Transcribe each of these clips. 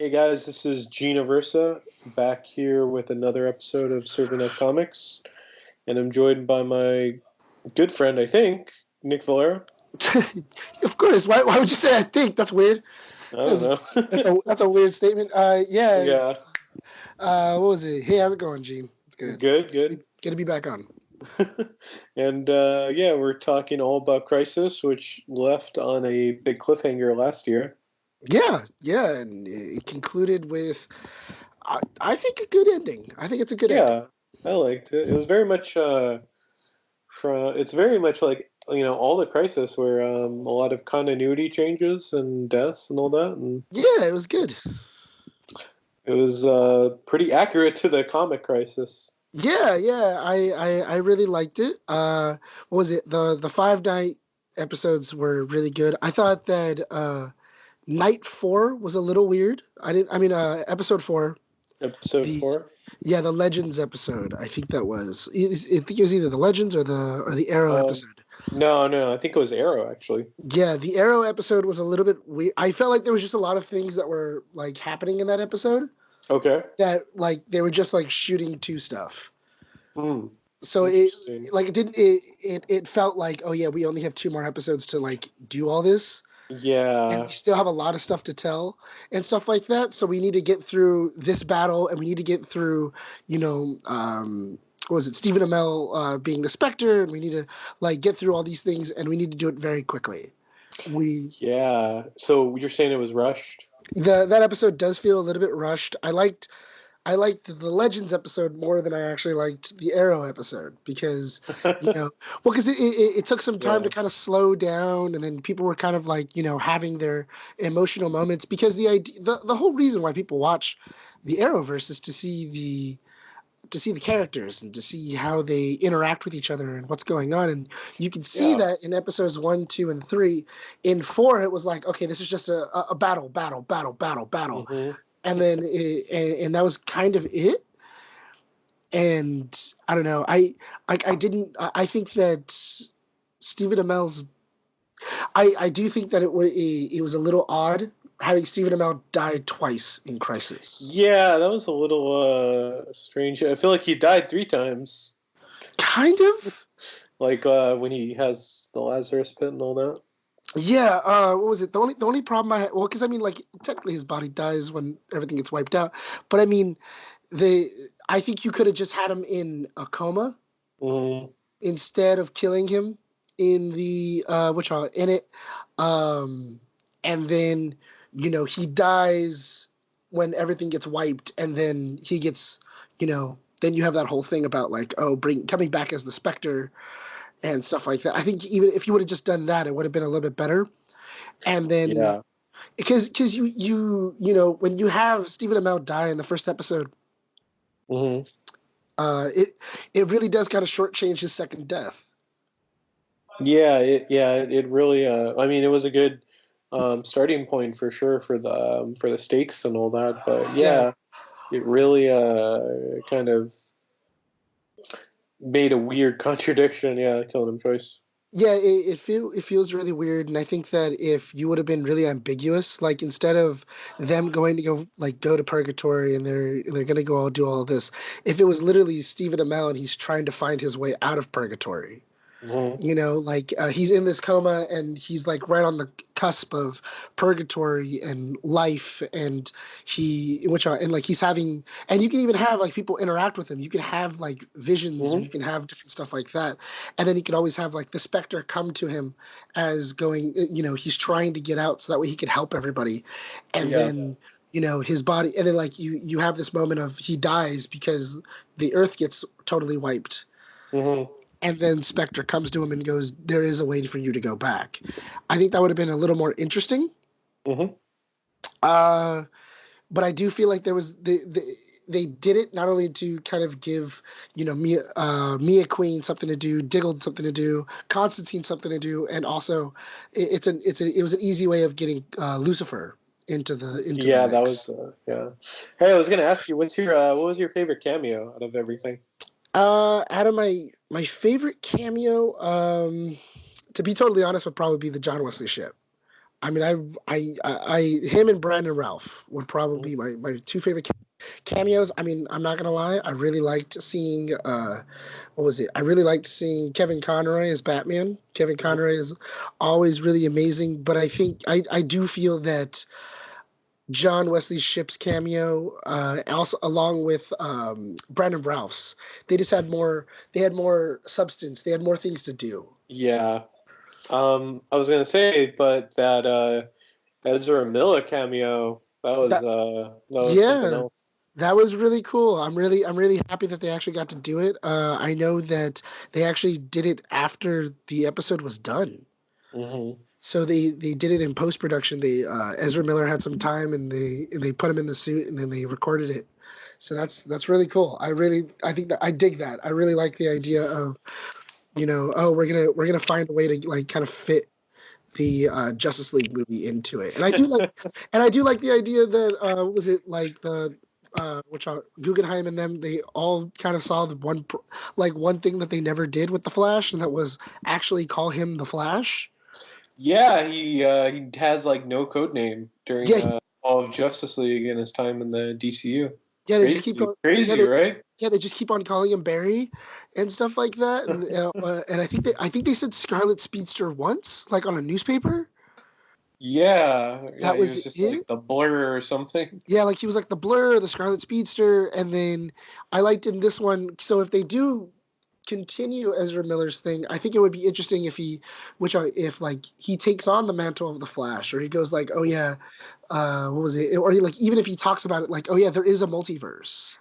Hey guys, this is Gina Versa back here with another episode of Serving Up Comics, and I'm joined by my good friend, I think, Nick Valera. Of course. Why would you say I think? That's weird. I don't know. That's a weird statement. Yeah. Yeah, What was it? Hey, how's it going, Gene? It's good. good. Good to be back on. And yeah, we're talking all about Crisis, which left on a big cliffhanger last year. Yeah, and it concluded with, I think, a good ending. I think it's a good ending. Yeah, I liked it. It was very much it's very much like all the Crisis, where a lot of continuity changes and deaths and all that, and Yeah, it was good. it was pretty accurate to the comic Crisis. Yeah. I really liked it. What was it? The 5 night episodes were really good. I thought that night 4 was a little weird. Episode 4. Episode 4. Yeah, the Legends episode. I think that was. I think it was either the Legends or the Arrow episode. No, I think it was Arrow actually. Yeah, the Arrow episode was a little bit weird. I felt like there was just a lot of things that were like happening in that episode. Okay. That like they were just like shooting to stuff. So it felt like, oh yeah, we only have 2 more episodes to like do all this. Yeah. And we still have a lot of stuff to tell and stuff like that. So we need to get through this battle, and we need to get through, what was it, Stephen Amell being the Spectre, and we need to like get through all these things, and we need to do it very quickly. Yeah. So you're saying it was rushed? That episode does feel a little bit rushed. I liked the Legends episode more than I actually liked the Arrow episode because, because it took some time to kind of slow down, and then people were kind of like, having their emotional moments, because the whole reason why people watch the Arrowverse is to see the characters and to see how they interact with each other and what's going on. And you can see that in episodes 1, 2, and 3. In 4, it was like, okay, this is just a battle. Mm-hmm. And then and that was kind of it. And I don't know. I think that Stephen Amell's. I do think that it was a little odd having Stephen Amell die twice in Crisis. Yeah, that was a little strange. I feel like he died 3 times. Kind of. Like when he has the Lazarus pit and all that. Yeah, what was it? The only problem I had, well, because like technically his body dies when everything gets wiped out, but I think you could have just had him in a coma instead of killing him in the in it, and then he dies when everything gets wiped, and then he gets then you have that whole thing about like coming back as the Spectre and stuff like that. I think even if you would have just done that, it would have been a little bit better. And then, because you when you have Stephen Amell die in the first episode, it really does kind of shortchange his second death. Yeah, it really. I mean, it was a good starting point for sure for the stakes and all that. But it really kind of made a weird contradiction. Yeah, killing him twice. Yeah, it feels really weird, and I think that if you would have been really ambiguous, like instead of them going to go to purgatory and they're gonna go do all this, if it was literally Stephen Amell and he's trying to find his way out of purgatory. He's in this coma and he's like right on the cusp of purgatory and life, and he's having, and you can even have like people interact with him. You can have like visions, you can have different stuff like that, and then you can always have like the Spectre come to him as going, he's trying to get out so that way he can help everybody, and then his body, and then like you have this moment of he dies because the Earth gets totally wiped. And then Spectre comes to him and goes, there is a way for you to go back. I think that would have been a little more interesting. But I do feel like there was they did it not only to kind of give Mia Queen something to do, Diggle something to do, Constantine something to do, and also it was an easy way of getting Lucifer into the mix. That was Hey, I was gonna ask you, what was your favorite cameo out of everything? Out of my favorite cameo, to be totally honest, would probably be the John Wesley ship. I mean, him and Brandon Ralph would probably be my two favorite cameos. I mean, I'm not gonna lie, I really liked seeing what was it? I really liked seeing Kevin Conroy as Batman. Kevin Conroy is always really amazing, but I think I do feel that John Wesley Shipp's cameo, also along with Brandon Ralph's, they just had more. They had more substance. They had more things to do. Yeah. I was gonna say, but that Ezra Miller cameo, That that was something yeah, else. that was really cool. I'm really happy that they actually got to do it. I know that they actually did it after the episode was done. Hmm. So they did it in post production. They Ezra Miller had some time and they put him in the suit and then they recorded it. So that's really cool. I think that I dig that. I really like the idea of oh we're gonna find a way to like kind of fit the Justice League movie into it. And I do like the idea that what was it like the which Guggenheim and them they all kind of saw the one thing that they never did with the Flash, and that was actually call him the Flash. Yeah, he has like no code name during Yeah, all of Justice League and his time in the DCU. yeah, they just keep Crazy, going. crazy, right? Yeah, they just keep on calling him Barry and stuff like that. And I think they said Scarlet Speedster once, like on a newspaper. Yeah, yeah, That he was was just like it. the Blur or something. Yeah, like he was like the Blur, the Scarlet Speedster, and then I liked in this one. So if they do continue Ezra Miller's thing, I think it would be interesting if if like he takes on the mantle of the Flash, or he goes like, oh yeah, what was it? Or he, like even if he talks about it, like, oh yeah, there is a multiverse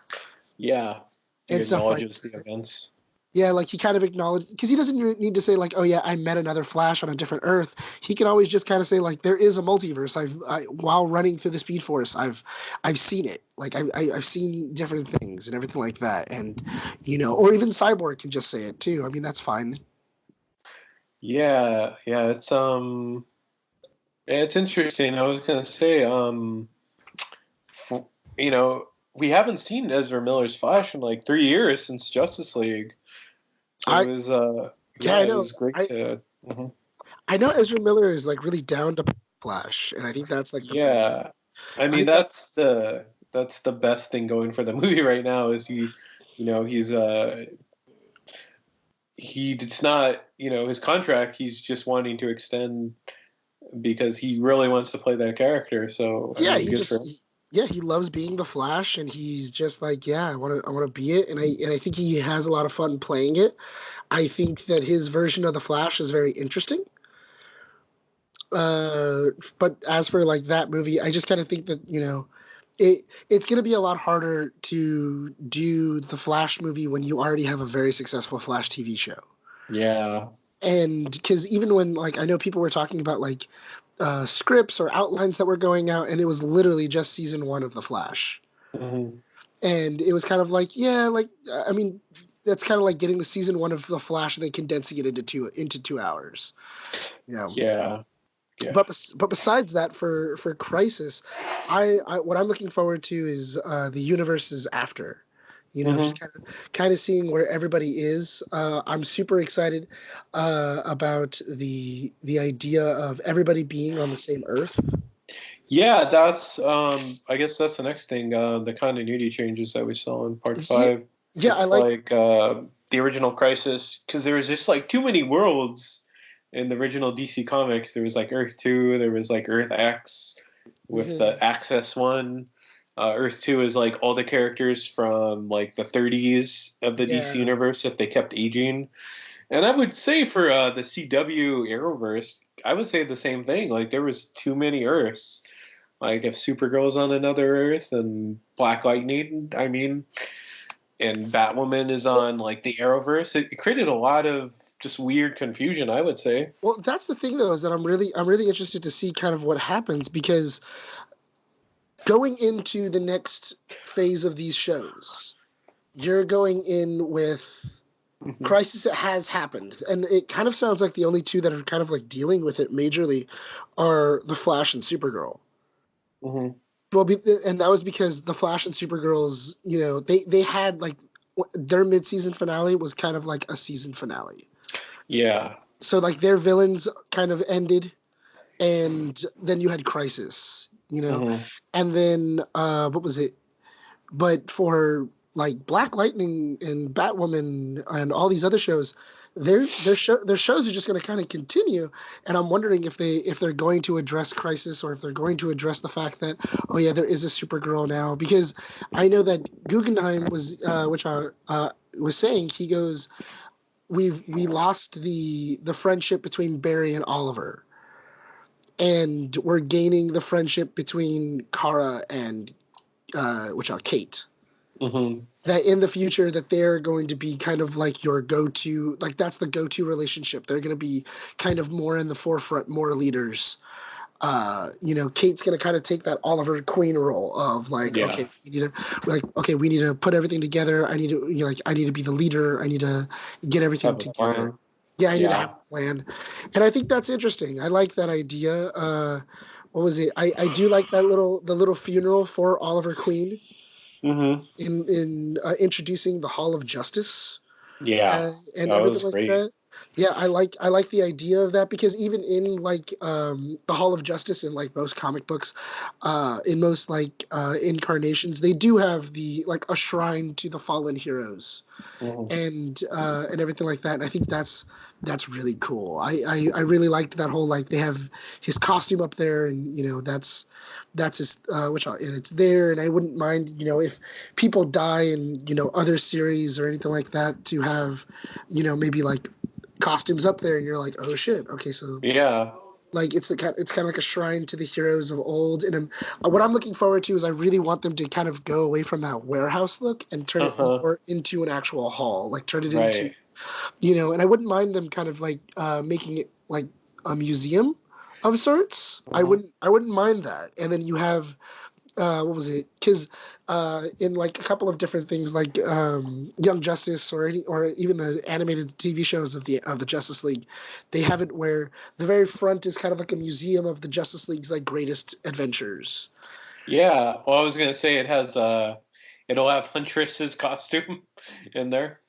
Yeah, he and stuff like acknowledges the events. yeah, like he kind of acknowledged because he doesn't need to say like, oh yeah, I met another Flash on a different Earth. He can always just kind of say like, there is a multiverse. While running through the Speed Force, I've seen it. Like I've seen different things and everything like that. And or even Cyborg can just say it too. I mean, that's fine. Yeah, yeah, it's interesting. I was gonna say, f- you know, we haven't seen Ezra Miller's Flash in like 3 years since Justice League. So I it was, yeah, I yeah, it know. was great to. Mhm. I know Ezra Miller is like really down to Flash, and I think that's like the best. Yeah, I I mean think that that's the best thing going for the movie right now is it's not his contract. He's just wanting to extend because he really wants to play that character. So I yeah, mean, good for him. he loves being the Flash, and he's just like, yeah, I want to be it, and I think he has a lot of fun playing it. I think that his version of the Flash is very interesting. But as for like that movie, I just kind of think that it's going to be a lot harder to do the Flash movie when you already have a very successful Flash TV show. Yeah. And because even when like I know people were talking about like scripts or outlines that were going out, and it was literally just season one of the Flash, Hmm. and it was kind of like yeah, like I mean that's kind of like getting the season one of the Flash and then condensing it into 2 hours. Yeah. Yeah. But besides that, for Crisis, I what I'm looking forward to is the universes after. Hmm. Just kind of seeing where everybody is. I'm super excited about the idea of everybody being on the same Earth. Yeah, that's I guess that's the next thing, the continuity changes that we saw in part Yeah, five. yeah, I It's like. like the original Crisis, because there was just like too many worlds in the original DC comics. There was like Earth 2, there was like Earth X with Mhm. the Access one. Earth 2 is like all the characters from like the 30s of the DC Yeah, universe if they kept aging. And I would say for the CW Arrowverse, I would say the same thing. Like there was too many Earths. Like if Supergirl's on another Earth and Black Lightning, I mean, and Batwoman is well, on like the Arrowverse, it created a lot of just weird confusion, I would say. well, that's the thing though, is that I'm really interested to see kind of what happens, because going into the next phase of these shows, you're going in with Hmm. Crisis has happened, and it kind of sounds like the only two that are kind of like dealing with it majorly are the Flash and Supergirl. Hmm. Well, and that was because the Flash and Supergirls, they had like their mid-season finale was kind of like a season finale. Yeah. So like their villains kind of ended, and then you had Crisis, Mm-hmm. and then what was it? But for like Black Lightning and Batwoman and all these other shows, their shows are just going to kind of continue. And I'm wondering if they're going to address Crisis, or if they're going to address the fact that, oh yeah, there is a Supergirl now. Because I know that Guggenheim was saying, he goes, we lost the friendship between Barry and Oliver, and we're gaining the friendship between Kara and Kate. Mm-hmm. That in the future, that they're going to be kind of like your go-to, like that's the go-to relationship. They're going to be kind of more in the forefront, more leaders. Kate's going to kind of take that Oliver Queen role of like, Yeah. okay, we need to put everything together. I need to be the leader. I need to get everything Have a together. plan. Yeah, I need to have a plan. And I think that's interesting. I like that idea. What was it? I do like the little funeral for Oliver Queen. Mm-hmm. In introducing the Hall of Justice, Yeah, and that everything was like great. that. Yeah, I like the idea of that, because even in like the Hall of Justice in like most comic books, in most like incarnations, they do have the like a shrine to the fallen heroes, Mm-hmm. and everything like that. And I think that's really cool. I really liked that whole, like, they have his costume up there, and that's his and it's there. And I wouldn't mind, if people die in other series or anything like that, to have maybe like costumes up there, and you're like, oh shit, okay, so Yeah. like it's kind of like a shrine to the heroes of old. And what I'm looking forward to is, I really want them to kind of go away from that warehouse look and turn it Uh-huh. more into an actual hall, like turn it into, Right. and I wouldn't mind them kind of like making it like a museum of sorts. Mm-hmm. I wouldn't mind that. And then you have what was it? Because in like a couple of different things, like Young Justice, or even the animated TV shows of the Justice League, they have it where the very front is kind of like a museum of the Justice League's like greatest adventures. Yeah. Well, I was gonna say it has it'll have Huntress's costume in there.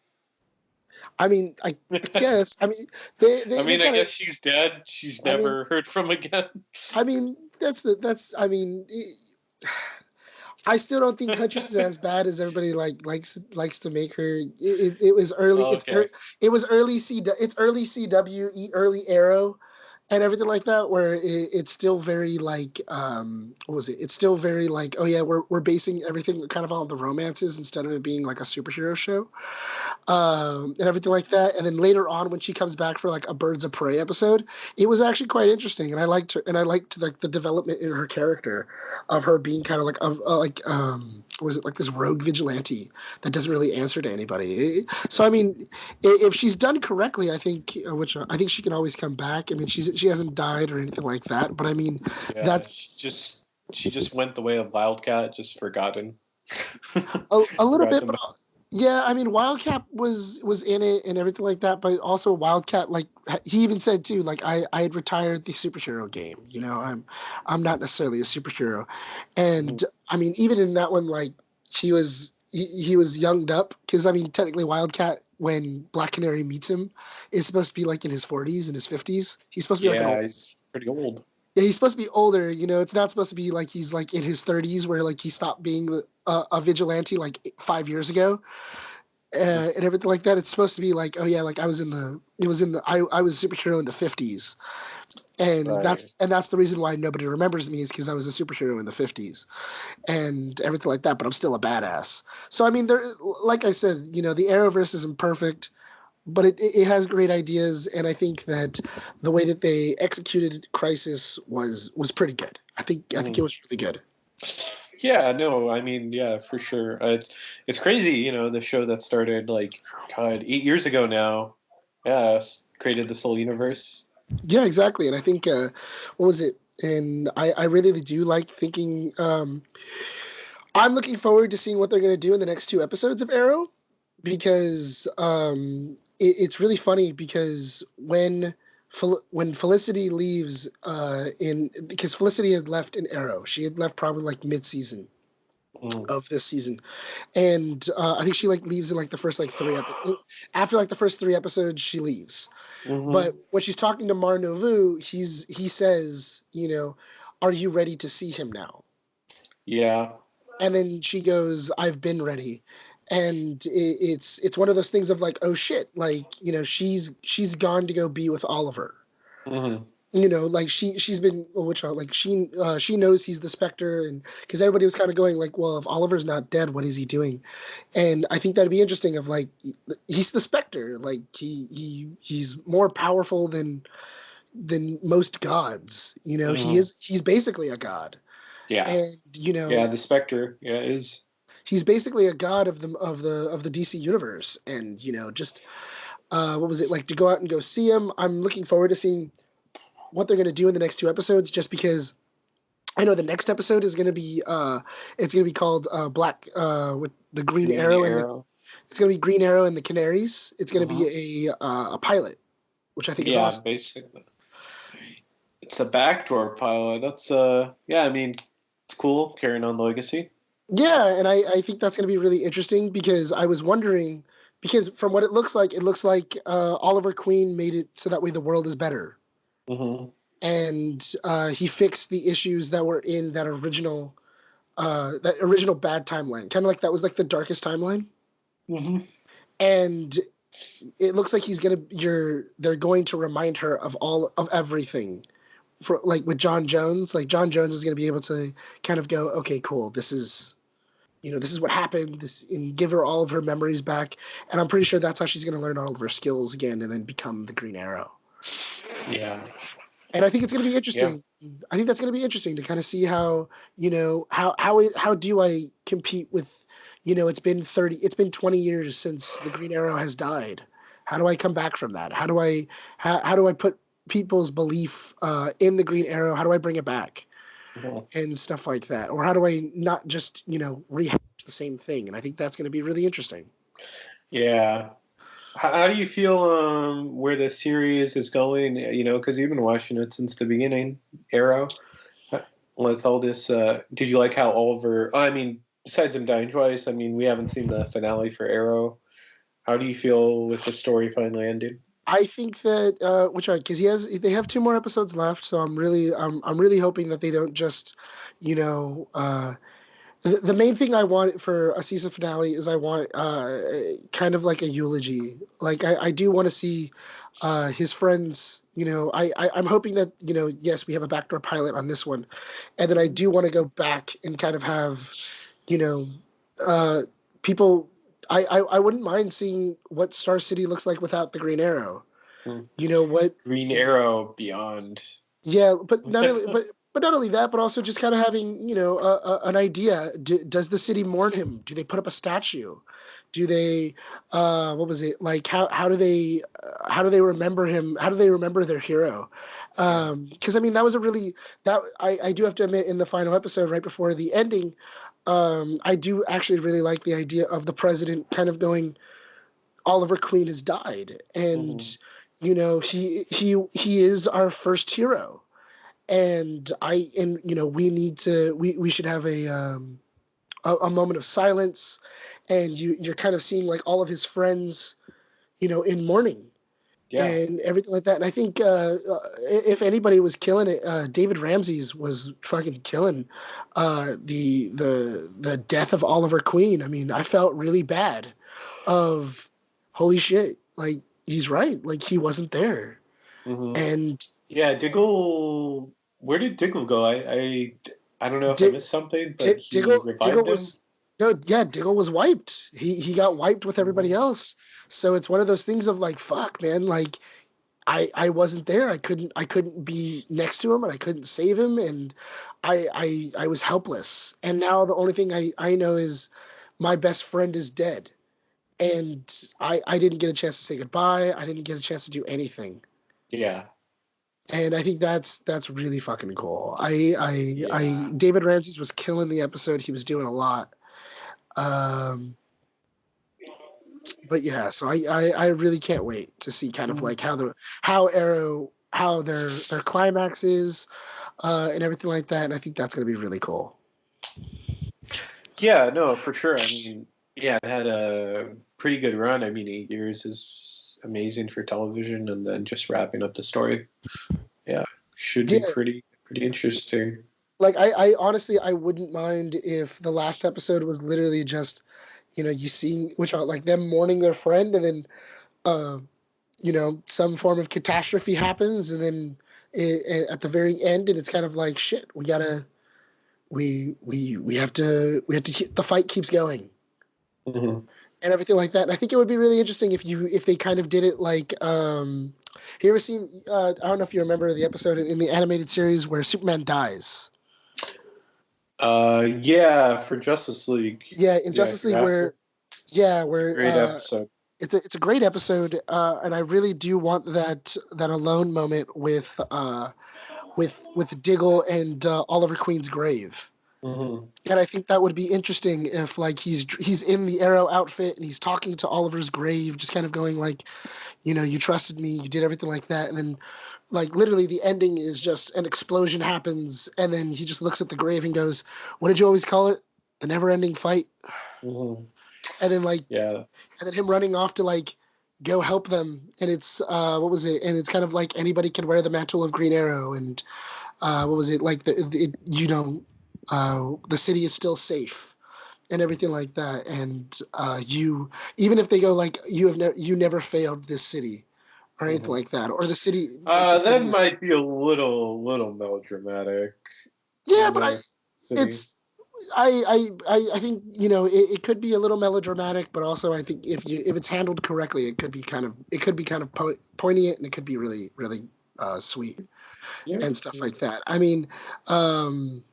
I mean, I guess. I mean, I they mean, I kind of. guess she's dead. She's I mean, never heard from again. I mean, that's. I mean. I still don't think Huntress is as bad as everybody likes to make her. It was early. Okay. It was early It's early CW, early Arrow, and everything like that. Where it's still very like what was it? It's still very like, oh yeah, we're basing everything kind of on the romances instead of it being like a superhero show, and everything like that. And then later on, when she comes back for like a Birds of Prey episode, it was actually quite interesting, and I liked her, and I liked like the development in her character, of her being kind of like was it like this rogue vigilante that doesn't really answer to anybody. So I mean, if she's done correctly, I think, I think she can always come back. I mean, she hasn't died or anything like that, but I mean, Yeah. that's She just went the way of Wildcat, just forgotten. a little bit. Forgotten But about. yeah, I mean, Wildcat was in it and everything like that, but also Wildcat, like he even said too, like I had retired the superhero game. I'm not necessarily a superhero, and I mean, even in that one, like he was younged up, because I mean, technically Wildcat, when Black Canary meets him, is supposed to be like in his 40s and his 50s. He's supposed to be like an Yeah, old. he's pretty old. Yeah, he's supposed to be older. It's not supposed to be like he's like in his 30s, where like he stopped being a vigilante like 5 years ago, and everything like that. It's supposed to be like, oh yeah, like I was I was a superhero in the 50s, and Right. that's the reason why nobody remembers me, is because I was a superhero in the 50s and everything like that. But I'm still a badass. So I mean, there, like I said, the Arrowverse isn't perfect, but it has great ideas, and I think that the way that they executed Crisis was pretty good. I think it was really good. Yeah, no, I mean, yeah, for sure. It's crazy, the show that started like, God, 8 years ago now. Yeah, created this whole universe. Yeah, exactly. And I think what was it? And I really do like thinking. I'm looking forward to seeing what they're going to do in the next 2 episodes of Arrow, because it's really funny, because when Felicity leaves because Felicity had left in Arrow, she had left probably like mid-season, of this season. And I think she like leaves in like the first like after like the first 3 episodes she leaves. But when she's talking to Mar Novu, he says, are you ready to see him now? Yeah. And then she goes, I've been ready. And it's one of those things of like, oh shit, like, she's gone to go be with Oliver. Like she's been, like she knows he's the Spectre, and because everybody was kind of going like, well, if Oliver's not dead, what is he doing? And I think that'd be interesting. Of like, he's the Spectre, like he's more powerful than most gods. He's basically a god. Yeah. And yeah, the Spectre, is. He's basically a god of the DC universe, and just what was it like to go out and go see him? I'm looking forward to seeing what they're going to do in the next 2 episodes, just because I know the next episode is going to be it's going to be called Black with the Green Arrow. It's going to be Green Arrow and the Canaries. It's going to be a pilot, which I think is awesome. Yeah, basically. It's a backdoor pilot. That's I mean, it's cool carrying on the legacy. Yeah, and I think that's going to be really interesting, because I was wondering, because from what it looks like Oliver Queen made it so that way the world is better. And he fixed the issues that were in that original bad timeline. Kind of like that was like the darkest timeline. And it looks like they're going to remind her of everything. For like with John Jones, like John Jones is going to be able to kind of go, okay, cool, this is what happened, and give her all of her memories back. And I'm pretty sure that's how she's going to learn all of her skills again and then become the Green Arrow. Yeah. And I think it's going to be interesting. Yeah. I think that's going to be interesting to kind of see how, how do I compete with, it's been 20 years since the Green Arrow has died. How do I come back from that? How do I put people's belief in the Green Arrow? How do I bring it back? And stuff like that? Or how do I not just, rehash the same thing? And I think that's going to be really interesting. Yeah. How do you feel where the series is going? Because you've been watching it since the beginning, Arrow. With all this, did you like how Oliver? I mean, besides him dying twice, I mean, we haven't seen the finale for Arrow. How do you feel with the story finally ending? I think that because they have 2 more episodes left, so I'm really hoping that they don't just, the main thing I want for a season finale is I want kind of like a eulogy. Like I do want to see his friends. I'm hoping that yes, we have a backdoor pilot on this one, and then I do want to go back and kind of have people. I wouldn't mind seeing what Star City looks like without the Green Arrow. What Green Arrow Beyond. Yeah, but not only that, but also just kind of having an idea. Does the city mourn him? Do they put up a statue? Do they what was it like? How do they remember him? How do they remember their hero? Because I mean that was I do have to admit, in the final episode right before the ending. I do actually really like the idea of the president kind of going, Oliver Queen has died, and he is our first hero, and we should have a moment of silence, and you're kind of seeing like all of his friends, in mourning. Yeah. And everything like that. And I think if anybody was killing it, David Ramsey's was fucking killing the death of Oliver Queen. I mean, I felt really bad of, holy shit, like, he's right. Like, he wasn't there. And yeah, Diggle, where did Diggle go? I don't know if I missed something, but Diggle was him? Diggle was wiped. He got wiped with everybody else. So it's one of those things of like, fuck, man, like I wasn't there. I couldn't be next to him, and I couldn't save him, and I was helpless. And now the only thing I know is my best friend is dead. And I didn't get a chance to say goodbye. I didn't get a chance to do anything. Yeah. And I think that's really fucking cool. David Ramsey was killing the episode. He was doing a lot. But yeah, so I really can't wait to see kind of like how their climax is, and everything like that. And I think that's going to be really cool. Yeah, no, for sure. I mean, yeah, it had a pretty good run. I mean, 8 years is amazing for television, and then just wrapping up the story, yeah, should be Yeah, pretty interesting. like I honestly I wouldn't mind if the last episode was literally just, you see which are like them mourning their friend, and then uh, some form of catastrophe happens, and then at the very end, and it's kind of like shit. We have to keep, the fight keeps going Hmm. and everything like that. And I think it would be really interesting if they kind of did it like you ever seen I don't know if you remember the episode in the animated series where Superman dies. Yeah, for Justice League, Yeah, in yeah, Justice League Graphic, it's a where great episode. it's a great episode, and I really do want that alone moment with Diggle and Oliver Queen's grave. Hmm. And I think that would be interesting if like he's in the Arrow outfit and he's talking to Oliver's grave, just kind of going like, you trusted me, you did everything like that, and then like literally the ending is just an explosion happens, and then he just looks at the grave and goes, "What did you always call it? The never-ending fight." Hmm. And then like Yeah. and then him running off to like go help them, and it's what was it? And it's kind of like anybody can wear the mantle of Green Arrow, and what was it like the city is still safe and everything like that, and you even if they go like you never failed this city or anything Hmm. like that, or the city like the That city is might be a little melodramatic yeah, in but the city. it's I think it could be a little melodramatic, but also I think if it's handled correctly, it could be kind of poignant, and it could be really really sweet Yeah. and stuff like that. I mean, um,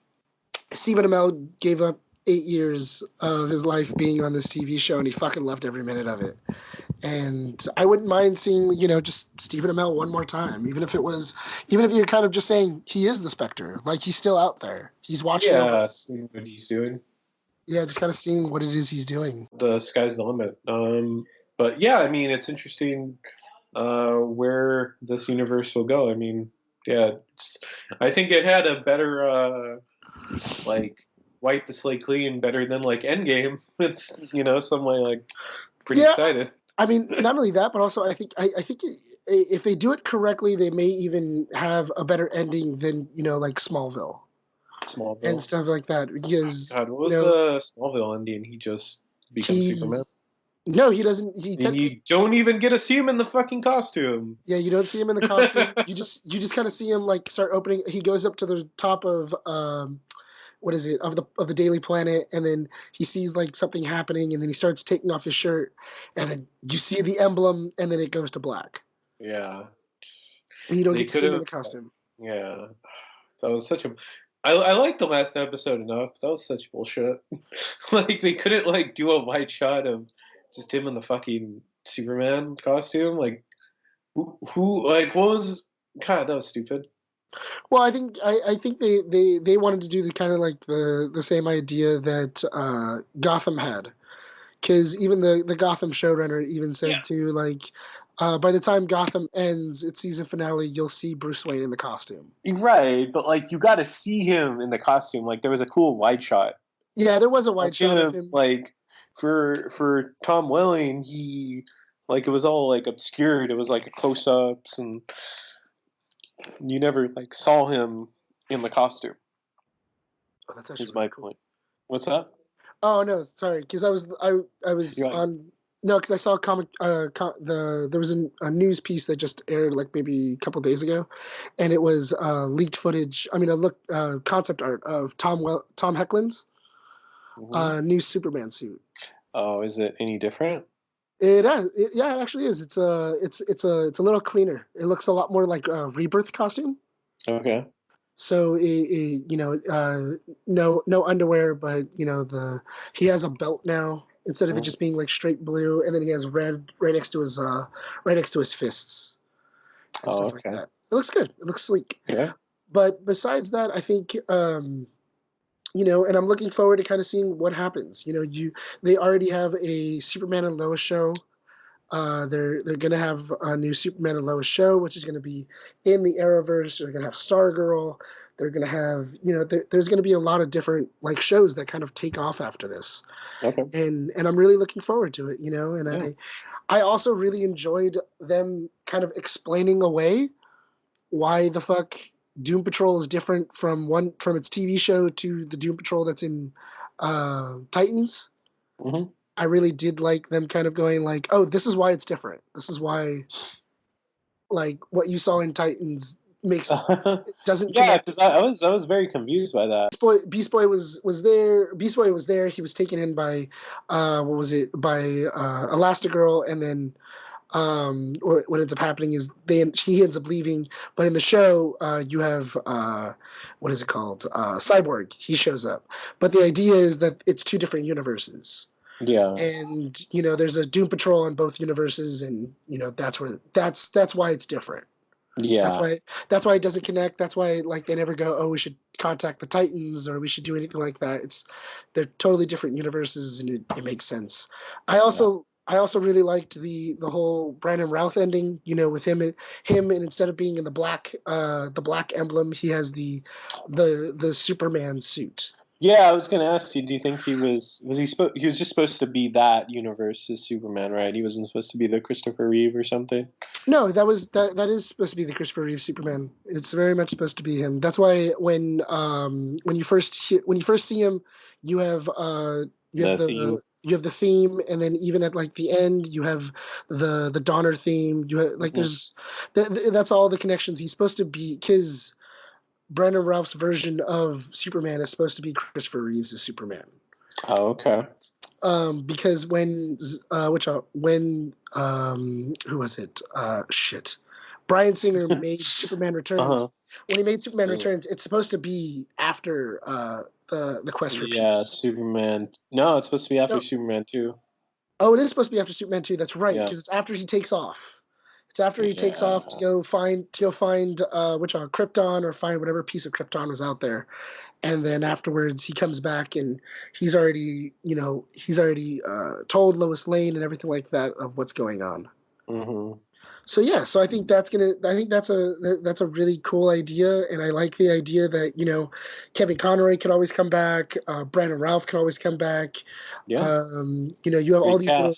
Stephen Amell gave up 8 years of his life being on this TV show, and he fucking loved every minute of it. And I wouldn't mind seeing, just Stephen Amell one more time, even if you're kind of just saying he is the Spectre, like he's still out there, he's watching over. Yeah, seeing what he's doing. Yeah, just kind of seeing what it is he's doing. The sky's the limit. But yeah, I mean, it's interesting where this universe will go. I mean, yeah, I think it had a better like wipe the slate clean better than like Endgame. It's so I'm like pretty Yeah, excited. I mean, not only that, but also I think if they do it correctly, they may even have a better ending than like Smallville and Smallville. stuff like that, because God, what was the Smallville ending? He just becomes he Superman. no, he doesn't. He And technically you don't even get to see him in the fucking costume. Yeah, you don't see him in the costume. You just kind of see him like start opening. He goes up to the top of what is it of the Daily Planet, and then he sees like something happening, and then he starts taking off his shirt, and then you see the emblem, and then it goes to black, Yeah. and you don't They get to could see him in have. the costume. Yeah. That was such a. I liked the last episode enough. That was such bullshit. Like they couldn't like do a wide shot of just him in the fucking Superman costume. Like who like what was God, that was stupid. Well, I think they wanted to do the kind of like the same idea that Gotham had, because even the Gotham showrunner even Yeah. said to like by the time Gotham ends its season finale, you'll see Bruce Wayne in the costume. Right, but like you got to see him in the costume. Like there was a cool wide shot Yeah, there was a of wide shot of him. him. Like for Tom Welling, he like it was all like obscured. It was like close ups, and you never like saw him in the costume. Oh, that's actually Is really my cool. point. What's that? Oh no, sorry, because I was You're like, on no, because I saw a comic there was a news piece that just aired like maybe a couple days ago, and it was leaked footage. I mean, a look concept art of Tom Hecklin's mhm. new Superman suit. Oh, is it any different? Yeah, it actually is. It's a little cleaner. It looks a lot more like a Rebirth costume. Okay. So no underwear, but he has a belt now instead of it Mm. just being like straight blue, and then he has red right next to his fists and Oh, stuff like okay. that. It looks good. It looks sleek. Yeah. But besides that, I think and I'm looking forward to kind of seeing what happens. They already have a Superman and Lois show They're gonna have a new Superman and Lois show, which is gonna be in the Arrowverse. They're gonna have Stargirl. They're gonna have, there's gonna be a lot of different like shows that kind of take off after this, Okay. and I'm really looking forward to it. And Yeah. I also really enjoyed them kind of explaining away why the fuck Doom Patrol is different from its TV show to the Doom Patrol that's in Titans. Mm-hmm. I really did like them kind of going like, oh, this is why it's different. This is why, like, what you saw in Titans doesn't Yeah, connect. because I was very confused by that. Beast Boy was there. Beast Boy was there. He was taken in by, what was it? By Elastigirl, and then what ends up happening is he ends up leaving. But in the show, you have what is it called? Cyborg. He shows up. But the idea is that it's two different universes. Yeah. And there's a Doom Patrol in both universes, and that's why it's different. Yeah. That's why it doesn't connect. That's why like they never go, oh, we should contact the Titans or we should do anything like that. They're totally different universes, and it makes sense. I also really liked the whole Brandon Routh ending. With him and instead of being in the black emblem, he has the Superman suit. Yeah, I was gonna ask you. Do you think he was he was just supposed to be that universe's Superman, right? He wasn't supposed to be the Christopher Reeve or something. No, that is supposed to be the Christopher Reeve Superman. It's very much supposed to be him. That's why when you first see him, you have Theme. you have the theme, and then even at like the end, you have the Donner theme. You have like there's that's all the connections. He's supposed to be because Brandon Routh's version of Superman is supposed to be Christopher Reeve's Superman. Oh, okay. Because when who was it? Bryan Singer made Superman Returns. When he made Superman Returns, it's supposed to be after the Quest for Peace. Yeah, Superman. No, it's supposed to be after Superman 2. Oh, it is supposed to be after Superman 2. That's right, because it's after he takes off. It's after he takes off to go find Krypton or find whatever piece of Krypton was out there, and then afterwards he comes back and he's already told Lois Lane and everything like that of what's going on. Mm-hmm. So I think that's a really cool idea, and I like the idea that Kevin Conroy could always come back, Brandon Routh can always come back. Yeah. You have all these little,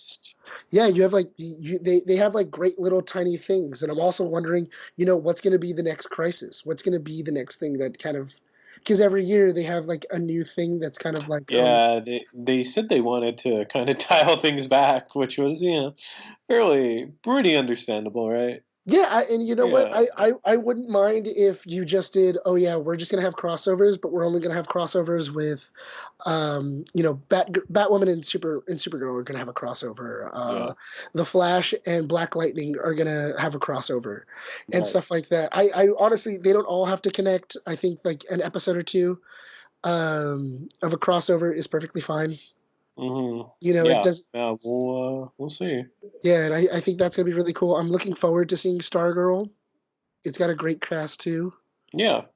you have like they have like great little tiny things, and I'm also wondering what's going to be the next crisis, what's going to be the next thing that kind of, because every year they have like a new thing that's kind of like they said they wanted to kind of dial things back, which was pretty understandable, right? Yeah, and you know what? I wouldn't mind if you just did, oh yeah, we're just gonna have crossovers, but we're only gonna have crossovers with, Batwoman and Supergirl are gonna have a crossover. The Flash and Black Lightning are gonna have a crossover, and stuff like that. I honestly, they don't all have to connect. I think like an episode or two, of a crossover is perfectly fine. Mm-hmm. It does. Yeah, we'll see. Yeah, and I think that's gonna be really cool. I'm looking forward to seeing Stargirl. It's got a great cast too. Yeah.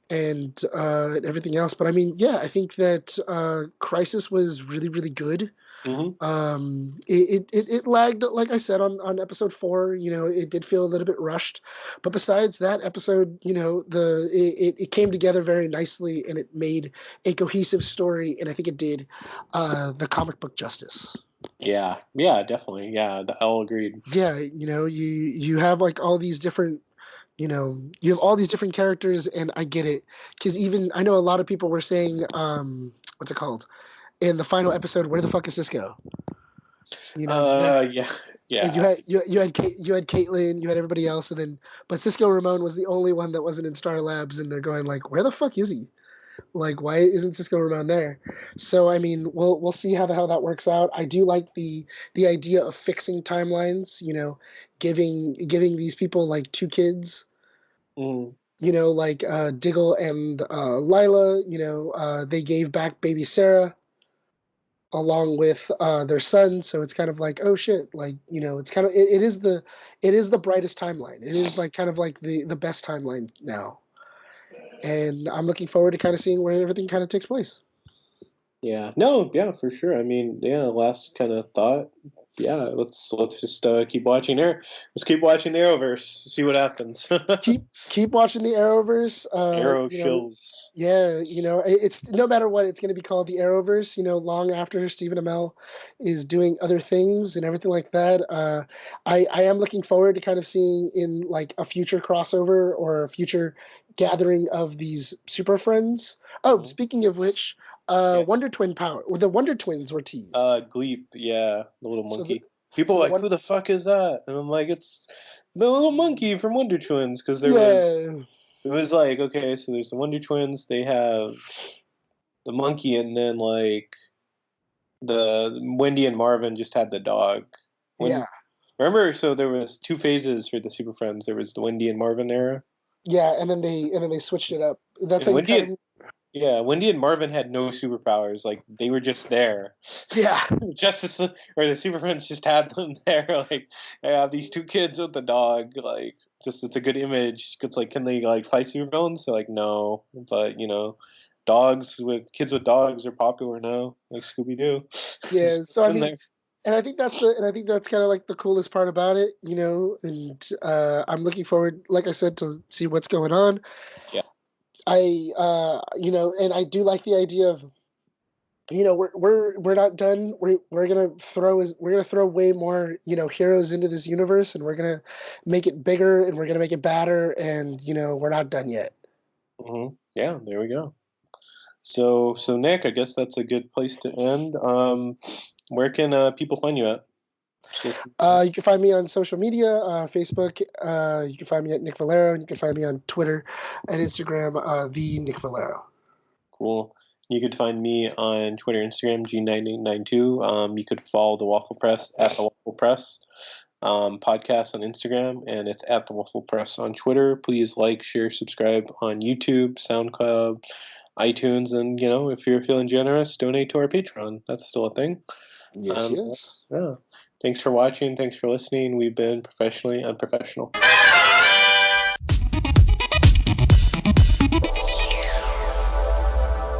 And everything else, but I mean, yeah, I think that Crisis was really, really good. Mm-hmm. It lagged, like I said, on episode 4. It did feel a little bit rushed, but besides that episode, it came together very nicely, and it made a cohesive story, and I think it did the comic book justice. Yeah, definitely. Yeah, I'll agree. Yeah, you have like all these different. You have all these different characters, and I get it, because even I know a lot of people were saying, what's it called, in the final episode, where the fuck is Cisco? Yeah. And you had Caitlin, you had everybody else, but Cisco Ramon was the only one that wasn't in Star Labs, and they're going like, where the fuck is he? Like, why isn't Cisco Ramon there? So I mean, we'll see how the hell that works out. I do like the idea of fixing timelines. Giving these people like 2 kids. Mm. Like Diggle and Lila. They gave back baby Sarah along with their son, so it's kind of like, oh shit, like it's kind of it is the brightest timeline. It is like kind of like the best timeline now. And I'm looking forward to kind of seeing where everything kind of takes place. Yeah. No, yeah, for sure. I mean, last kind of thought yeah, let's just keep watching there. Let's keep watching the Arrowverse. See what happens. Keep watching the Arrowverse. Arrow You know, shills. yeah, you know, it's no matter what, it's going to be called the Arrowverse. You know, long after Stephen Amell is doing other things and everything like that. I am looking forward to kind of seeing in like a future crossover or a future gathering of these super friends. Oh, Mm-hmm. speaking of which, Yes. Wonder Twin power. The Wonder Twins were teased. Gleep, yeah, the little So the monkey. People so are the like, one who the fuck is that? And I'm like, it's the little monkey from Wonder Twins, because yeah it was like, okay, so there's the Wonder Twins, they have the monkey, and then like the Wendy and Marvin just had the dog. yeah When remember, so there was two phases for the Super Friends. There was the Wendy and Marvin era, yeah, and then they switched it up. That's and how you kind of yeah, Wendy and Marvin had no superpowers. Like they were just there. yeah. Justice or the Super Friends just had them there. Like I have these two kids with the dog. Like just it's a good image. It's like can they like fight supervillains? They're like no, but dogs with kids with dogs are popular now. Like Scooby Doo. Yeah, Just so put I them mean, there. and I think that's kind of like the coolest part about it, you know. And I'm looking forward, like I said, to see what's going on. Yeah. You know, and I do like the idea of, you know, we're not done. We're gonna throw way more, you know, heroes into this universe, and we're gonna make it bigger, and we're gonna make it badder, and you know, we're not done yet. Yeah. There we go. So Nick, I guess that's a good place to end. Where can people find you at? Social media? You can find me on social media, Facebook. You can find me at Nick Valero, and you can find me on Twitter and Instagram, the Nick Valero. Cool. You could find me on Twitter, Instagram, G9892. You could follow the Waffle Press at the Waffle Press podcast on Instagram, and it's at the Waffle Press on Twitter. Please like, share, subscribe on YouTube, SoundCloud, iTunes, and if you're feeling generous, donate to our Patreon. That's still a thing. Yes, Um, yes. yeah. Thanks for watching. Thanks for listening. We've been professionally unprofessional.